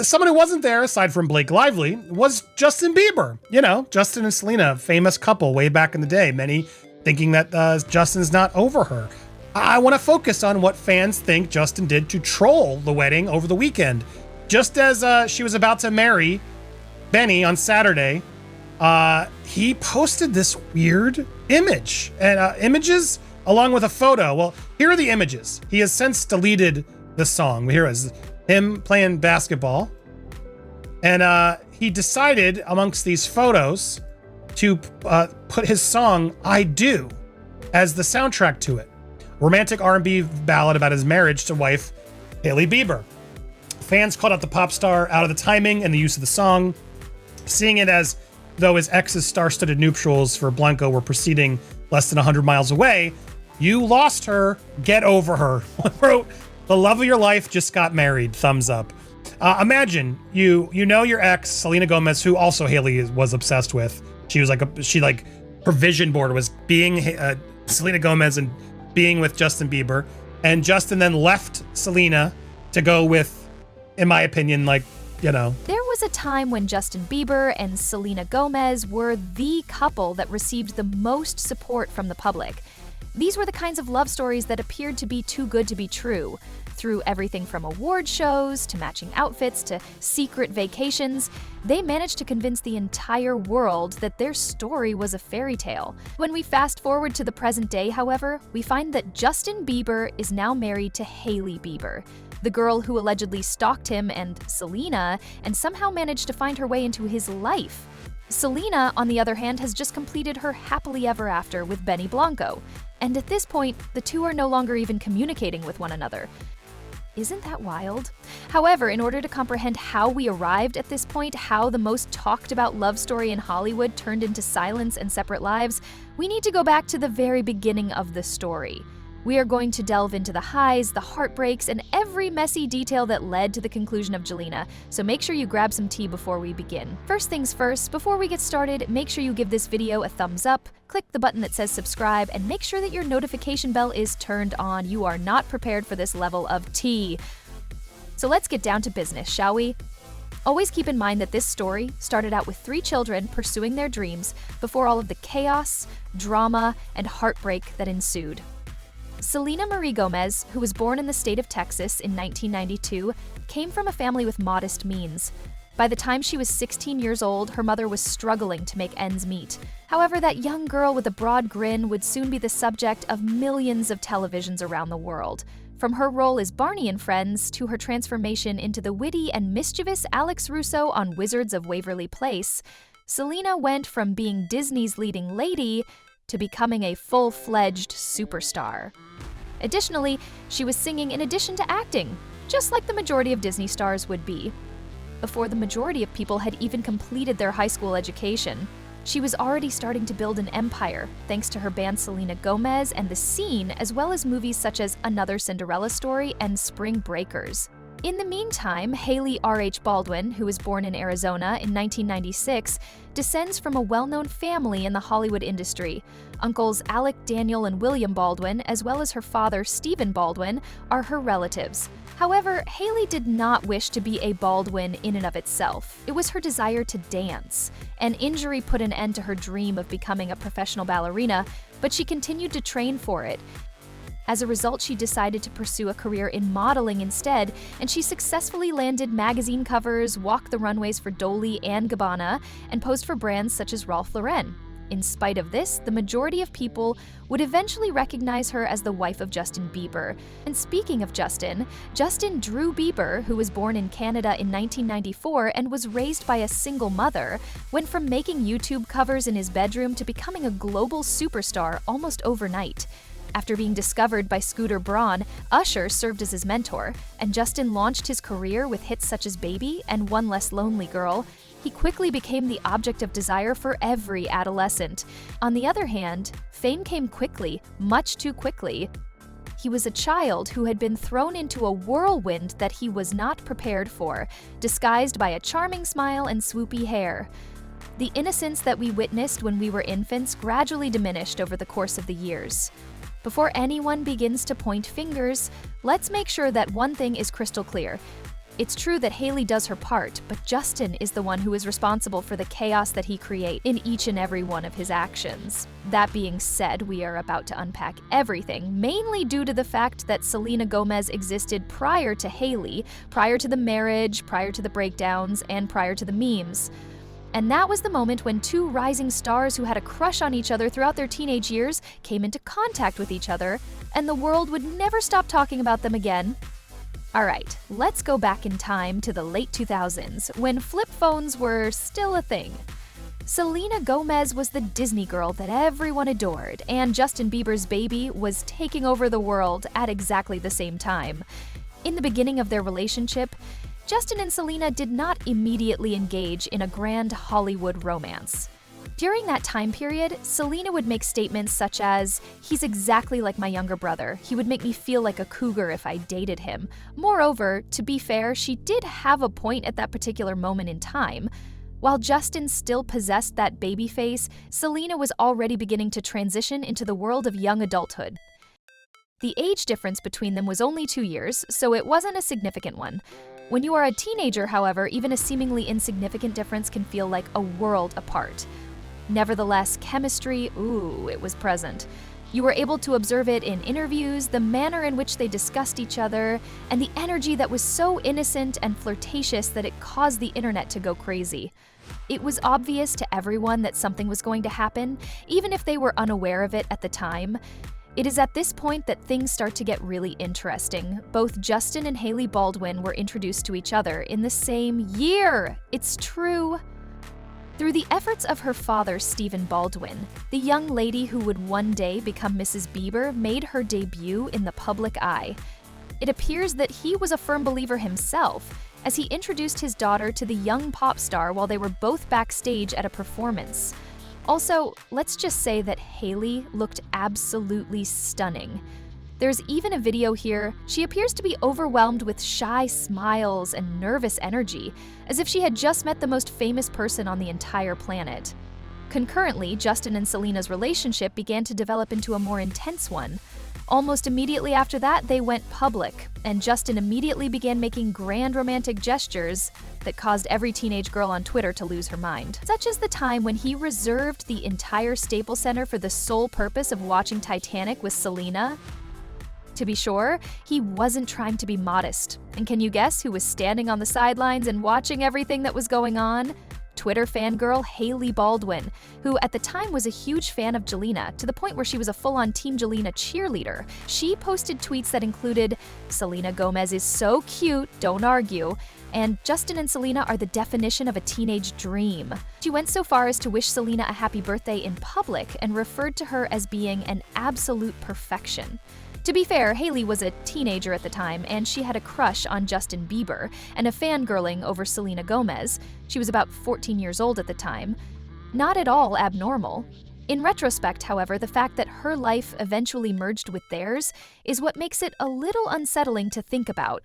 Someone who wasn't there, aside from Blake Lively, was Justin Bieber. You know, Justin and Selena, famous couple way back in the day. Many thinking that Justin's not over her. I want to focus on what fans think Justin did to troll the wedding over the weekend. Just as she was about to marry Benny on Saturday, he posted this weird image and images along with a photo. Well, here are the images. He has since deleted the song. Here is him playing basketball. And he decided amongst these photos to put his song, I Do, as the soundtrack to it. Romantic R&B ballad about his marriage to wife, Hailey Bieber. Fans called out the pop star out of the timing and the use of the song, seeing it as though his ex's star-studded nuptials for Blanco were proceeding less than 100 miles away. You lost her, get over her. Wrote, the love of your life just got married, thumbs up. Imagine you know your ex, Selena Gomez, who also Hailey was obsessed with. She was her vision board was being Selena Gomez and being with Justin Bieber. And Justin then left Selena to go with, in my opinion, there was a time when Justin Bieber and Selena Gomez were the couple that received the most support from the public. These were the kinds of love stories that appeared to be too good to be true. Through everything from award shows to matching outfits to secret vacations, they managed to convince the entire world that their story was a fairy tale. When we fast forward to the present day, however, we find that Justin Bieber is now married to Hailey Bieber, the girl who allegedly stalked him and Selena and somehow managed to find her way into his life. Selena, on the other hand, has just completed her happily ever after with Benny Blanco. And at this point, the two are no longer even communicating with one another. Isn't that wild? However, in order to comprehend how we arrived at this point, how the most talked about love story in Hollywood turned into silence and separate lives, we need to go back to the very beginning of the story. We are going to delve into the highs, the heartbreaks, and every messy detail that led to the conclusion of Gelina, so make sure you grab some tea before we begin. First things first, before we get started, make sure you give this video a thumbs up, click the button that says subscribe, and make sure that your notification bell is turned on. You are not prepared for this level of tea. So let's get down to business, shall we? Always keep in mind that this story started out with 3 children pursuing their dreams before all of the chaos, drama, and heartbreak that ensued. Selena Marie Gomez, who was born in the state of Texas in 1992, came from a family with modest means. By the time she was 16 years old, her mother was struggling to make ends meet. However, that young girl with a broad grin would soon be the subject of millions of televisions around the world. From her role as Barney in Friends to her transformation into the witty and mischievous Alex Russo on Wizards of Waverly Place, Selena went from being Disney's leading lady to becoming a full-fledged superstar. Additionally, she was singing in addition to acting, just like the majority of Disney stars would be. Before the majority of people had even completed their high school education, she was already starting to build an empire thanks to her band Selena Gomez and The Scene, as well as movies such as Another Cinderella Story and Spring Breakers. In the meantime, Hailey R.H. Baldwin, who was born in Arizona in 1996, descends from a well-known family in the Hollywood industry. Uncles Alec, Daniel, and William Baldwin, as well as her father, Stephen Baldwin, are her relatives. However, Hailey did not wish to be a Baldwin in and of itself. It was her desire to dance. An injury put an end to her dream of becoming a professional ballerina, but she continued to train for it. As a result, she decided to pursue a career in modeling instead, and she successfully landed magazine covers, walked the runways for Dolce and Gabbana, and posed for brands such as Ralph Lauren. In spite of this, the majority of people would eventually recognize her as the wife of Justin Bieber. And speaking of Justin Drew Bieber, who was born in Canada in 1994 and was raised by a single mother, went from making YouTube covers in his bedroom to becoming a global superstar almost overnight. After being discovered by Scooter Braun, Usher served as his mentor, and Justin launched his career with hits such as Baby and One Less Lonely Girl. He quickly became the object of desire for every adolescent. On the other hand, fame came quickly, much too quickly. He was a child who had been thrown into a whirlwind that he was not prepared for, disguised by a charming smile and swoopy hair. The innocence that we witnessed when we were infants gradually diminished over the course of the years. Before anyone begins to point fingers, let's make sure that one thing is crystal clear. It's true that Hailey does her part, but Justin is the one who is responsible for the chaos that he creates in each and every one of his actions. That being said, we are about to unpack everything, mainly due to the fact that Selena Gomez existed prior to Hailey, prior to the marriage, prior to the breakdowns, and prior to the memes. And that was the moment when two rising stars who had a crush on each other throughout their teenage years came into contact with each other, and the world would never stop talking about them again. Alright, let's go back in time to the late 2000s, when flip phones were still a thing. Selena Gomez was the Disney girl that everyone adored, and Justin Bieber's baby was taking over the world at exactly the same time. In the beginning of their relationship, Justin and Selena did not immediately engage in a grand Hollywood romance. During that time period, Selena would make statements such as, "He's exactly like my younger brother. He would make me feel like a cougar if I dated him." Moreover, to be fair, she did have a point at that particular moment in time. While Justin still possessed that baby face, Selena was already beginning to transition into the world of young adulthood. The age difference between them was only 2 years, so it wasn't a significant one. When you are a teenager, however, even a seemingly insignificant difference can feel like a world apart. Nevertheless, chemistry, it was present. You were able to observe it in interviews, the manner in which they discussed each other, and the energy that was so innocent and flirtatious that it caused the internet to go crazy. It was obvious to everyone that something was going to happen, even if they were unaware of it at the time. It is at this point that things start to get really interesting. Both Justin and Hailey Baldwin were introduced to each other in the same year. It's true. Through the efforts of her father, Stephen Baldwin, the young lady who would one day become Mrs. Bieber made her debut in the public eye. It appears that he was a firm believer himself, as he introduced his daughter to the young pop star while they were both backstage at a performance. Also, let's just say that Hailey looked absolutely stunning. There's even a video here. She appears to be overwhelmed with shy smiles and nervous energy, as if she had just met the most famous person on the entire planet. Concurrently, Justin and Selena's relationship began to develop into a more intense one. Almost immediately after that, they went public, and Justin immediately began making grand romantic gestures that caused every teenage girl on Twitter to lose her mind, such as the time when he reserved the entire Staples Center for the sole purpose of watching Titanic with Selena. To be sure, he wasn't trying to be modest. And can you guess who was standing on the sidelines and watching everything that was going on? Twitter fangirl Hailey Baldwin, who at the time was a huge fan of Gelina, to the point where she was a full-on Team Gelina cheerleader. She posted tweets that included, "Selena Gomez is so cute, don't argue," and "Justin and Selena are the definition of a teenage dream." She went so far as to wish Selena a happy birthday in public and referred to her as being an absolute perfection. To be fair, Hailey was a teenager at the time, and she had a crush on Justin Bieber and a fangirling over Selena Gomez. She was about 14 years old at the time. Not at all abnormal. In retrospect, however, the fact that her life eventually merged with theirs is what makes it a little unsettling to think about.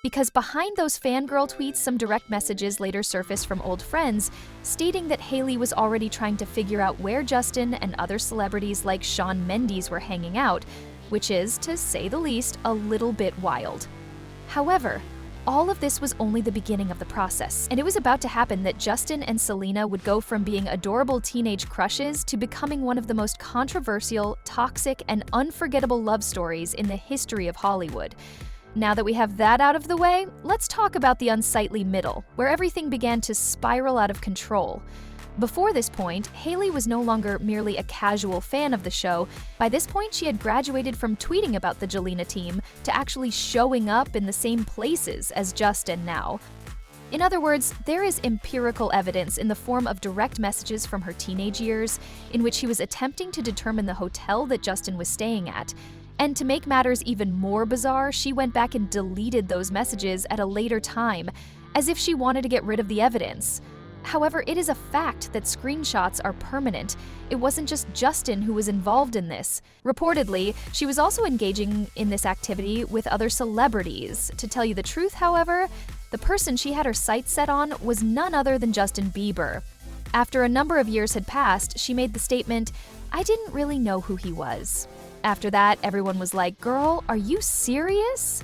Because behind those fangirl tweets, some direct messages later surfaced from old friends stating that Hailey was already trying to figure out where Justin and other celebrities like Shawn Mendes were hanging out, which is, to say the least, a little bit wild. However, all of this was only the beginning of the process, and it was about to happen that Justin and Selena would go from being adorable teenage crushes to becoming one of the most controversial, toxic, and unforgettable love stories in the history of Hollywood. Now that we have that out of the way, let's talk about the unsightly middle, where everything began to spiral out of control. Before this point, Hailey was no longer merely a casual fan of the show. By this point, she had graduated from tweeting about the Gelina team to actually showing up in the same places as Justin now. In other words, there is empirical evidence in the form of direct messages from her teenage years in which she was attempting to determine the hotel that Justin was staying at. And to make matters even more bizarre, she went back and deleted those messages at a later time, as if she wanted to get rid of the evidence. However, it is a fact that screenshots are permanent. It wasn't just Justin who was involved in this. Reportedly, she was also engaging in this activity with other celebrities. To tell you the truth, however, the person she had her sights set on was none other than Justin Bieber. After a number of years had passed, she made the statement, "I didn't really know who he was." After that, everyone was like, "Girl, are you serious?"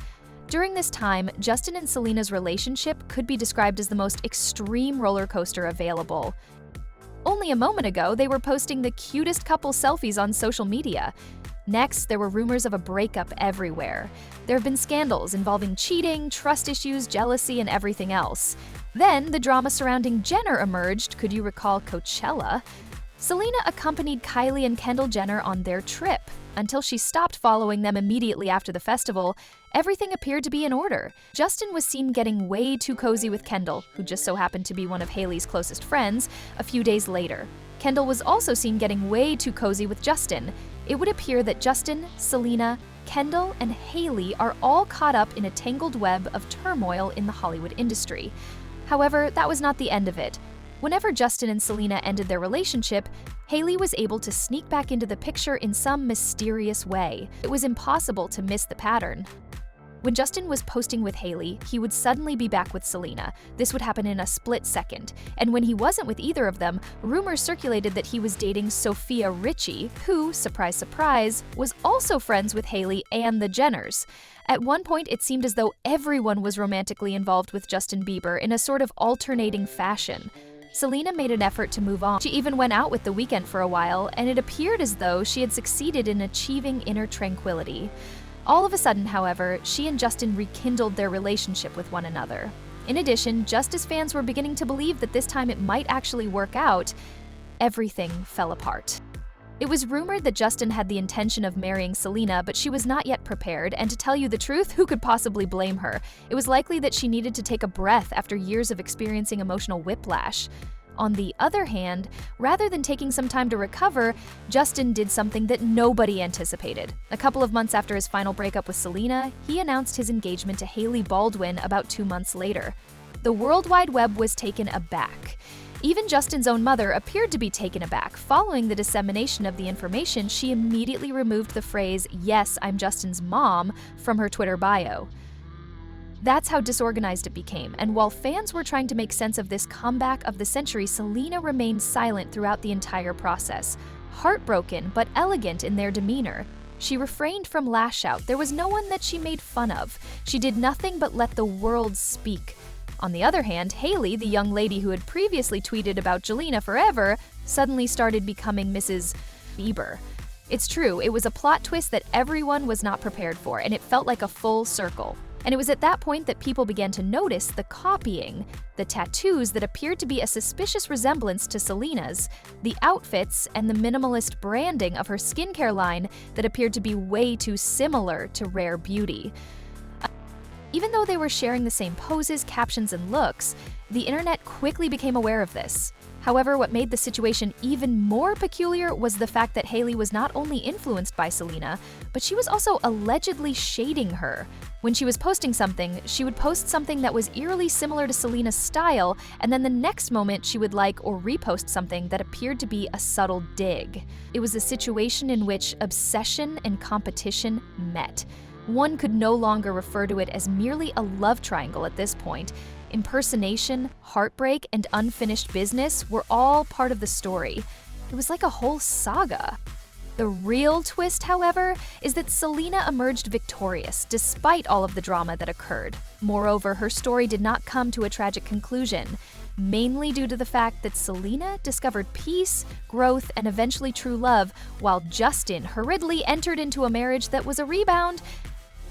During this time, Justin and Selena's relationship could be described as the most extreme roller coaster available. Only a moment ago, they were posting the cutest couple selfies on social media. Next, there were rumors of a breakup everywhere. There have been scandals involving cheating, trust issues, jealousy, and everything else. Then, the drama surrounding Jenner emerged. Could you recall Coachella? Selena accompanied Kylie and Kendall Jenner on their trip. Until she stopped following them immediately after the festival, everything appeared to be in order. Justin was seen getting way too cozy with Kendall, who just so happened to be one of Hailey's closest friends, a few days later. Kendall was also seen getting way too cozy with Justin. It would appear that Justin, Selena, Kendall, and Hailey are all caught up in a tangled web of turmoil in the Hollywood industry. However, that was not the end of it. Whenever Justin and Selena ended their relationship, Hailey was able to sneak back into the picture in some mysterious way. It was impossible to miss the pattern. When Justin was posting with Hailey, he would suddenly be back with Selena. This would happen in a split second. And when he wasn't with either of them, rumors circulated that he was dating Sophia Richie, who, surprise, surprise, was also friends with Hailey and the Jenners. At one point, it seemed as though everyone was romantically involved with Justin Bieber in a sort of alternating fashion. Selena made an effort to move on. She even went out with The Weeknd for a while, and it appeared as though she had succeeded in achieving inner tranquility. All of a sudden, however, she and Justin rekindled their relationship with one another. In addition, just as fans were beginning to believe that this time it might actually work out, everything fell apart. It was rumored that Justin had the intention of marrying Selena, but she was not yet prepared, and to tell you the truth, who could possibly blame her? It was likely that she needed to take a breath after years of experiencing emotional whiplash. On the other hand, rather than taking some time to recover, Justin did something that nobody anticipated. A couple of months after his final breakup with Selena, he announced his engagement to Hailey Baldwin about 2 months later. The World Wide Web was taken aback. Even Justin's own mother appeared to be taken aback. Following the dissemination of the information, she immediately removed the phrase, "Yes, I'm Justin's mom," from her Twitter bio. That's how disorganized it became, and while fans were trying to make sense of this comeback of the century, Selena remained silent throughout the entire process. Heartbroken, but elegant in their demeanor. She refrained from lash out. There was no one that she made fun of. She did nothing but let the world speak. On the other hand, Hailey, the young lady who had previously tweeted about Gelina forever, suddenly started becoming Mrs. Bieber. It's true, it was a plot twist that everyone was not prepared for, and it felt like a full circle. And it was at that point that people began to notice the copying, the tattoos that appeared to be a suspicious resemblance to Selena's, the outfits, and the minimalist branding of her skincare line that appeared to be way too similar to Rare Beauty. Even though they were sharing the same poses, captions, and looks, the internet quickly became aware of this. However, what made the situation even more peculiar was the fact that Hailey was not only influenced by Selena, but she was also allegedly shading her. When she was posting something, she would post something that was eerily similar to Selena's style, and then the next moment she would like or repost something that appeared to be a subtle dig. It was a situation in which obsession and competition met. One could no longer refer to it as merely a love triangle at this point. Impersonation, heartbreak, and unfinished business were all part of the story. It was like a whole saga. The real twist, however, is that Selena emerged victorious despite all of the drama that occurred. Moreover, her story did not come to a tragic conclusion, mainly due to the fact that Selena discovered peace, growth, and eventually true love, while Justin hurriedly entered into a marriage that was a rebound,